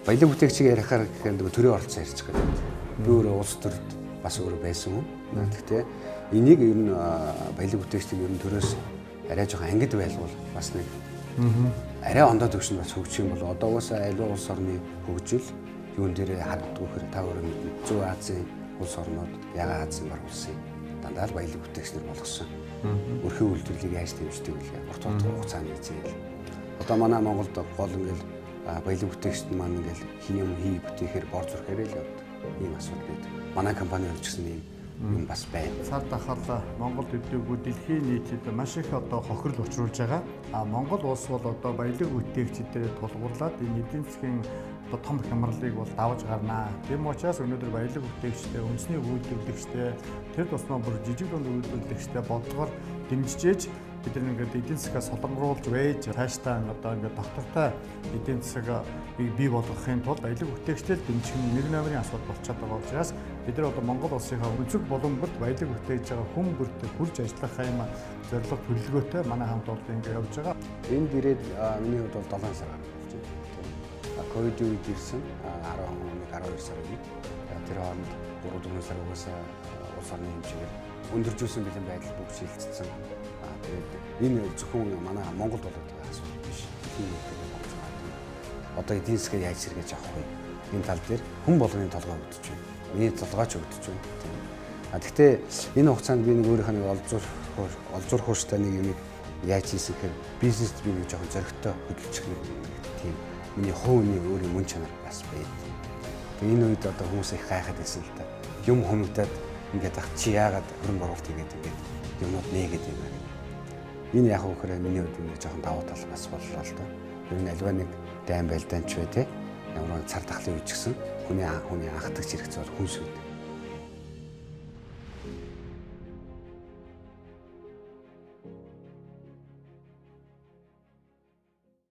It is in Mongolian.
Баялаг бүтээгчийг ярихаар гэхээр төрийн оролцоо ярьж байгаа. Би өөрөө улс төрд бас өөрөө байсан хүн. Гэхдээ энийг ер нь баялаг бүтээгчдийг ер нь төрөөс арай жоохон ангид байлгуул бас нэг арай ондоо төвшөнд бас хөгжих юм бол одоо угаасаа аливаа улс орны хөгжил юун дээр харагддаг гэхээр та өөрөө мэднэ. Зүүн Азийн улс орнууд, Ягаан Азийн баг улсын дандаа л баялаг бүтээгчнэр болгосон. Өрхөө үйлдвэрлэлийг яаж дэмждэг вэ? Урт хугацааны зээл. Одоо манай Монголд гол ингээл баялаг бүтээгчд маань ингээл хий бүтээхээр бор зүрхээр л явдаг. Ийм асуудал байдаг. Манай компани хувьчсан ийм юм бас байна. Цар тахал Монгол төдийгүй дэлхийн нийтэд маш их одоо хохирол учруулж байгаа. Монгол улс бол одоо баялаг бүтээгчдээр тулгуурлаад энэ эдийн засгийн одоо том хямралыг бол давж гарнаа. Тэм учраас өнөөдөр баялаг бүтээгчтэй, үндэсний үйлдвэрлэгчтэй, тэр тусмаа бүр жижиг дунд үйлдвэрлэгчтэй бодлогоор дэмжиж бид нэг эдийн засгаа солонгоруулж байж цаашдаа одоо ингээд доктортой эдийн засаг бий болгохын тулд баялаг бүтээгчтэй дэмжих нь нэг номерын асуудал болчиход байгаа учраас бид нар одоо Монгол улсынхаа өнцөг боломжит баялаг бүтээж байгаа хүн бүрт хүрж ажиллах юм зорилго төлөвлөгөөтэй манай хамт олон ингээд явж байгаа. Энд ирээд миний хувьд бол 7 сар гарсан болж байна. Ковид үед ирсэн 12 сар үед тэр хооронд 3-4 сар угаасаа улс орны хэмжээгээр өндөржүүлсэн бэлэн байдал бүгд шилжчихсэн. Тэгээд энэ зөвхөн манай Монголд болоод байгаа асуудал биш. Тийм үгээр болж байгаа. Одоо эдийн засгаа яаж сэргээж авах вэ? Энэ тал дээр хүн болгоны толгой өгдөж байна. Миний толгойч өгдөж байна. Тийм. Гэхдээ энэ хугацаанд би нэг өөрийнхөө нэг олзуурах хууштай нэг юм яаж хийсэн гэхээр бизнест би нэг жоохон зөрөгтэй хөдөлчих нэг тийм миний хувийн өөрийн мөн чанар бас байд. Тэгээ энэ үед одоо хүмүүс их гайхаад байсан л та. Юм хумигдаад ингээд ах чи яагаад хөрөнгө оруулалт хийгээд ингээд юмнууд нээгээд юм аа. Энэ яг үхээр миний хувьд нэг жоохон давуу тал бас боллоо л доо. Ер нь альва нэг дайм байлдаанч бай тээ. Ямар цар тахлын үе ч гэсэн хүний анхдагч хэрэгцээ бол хүн шүү дээ.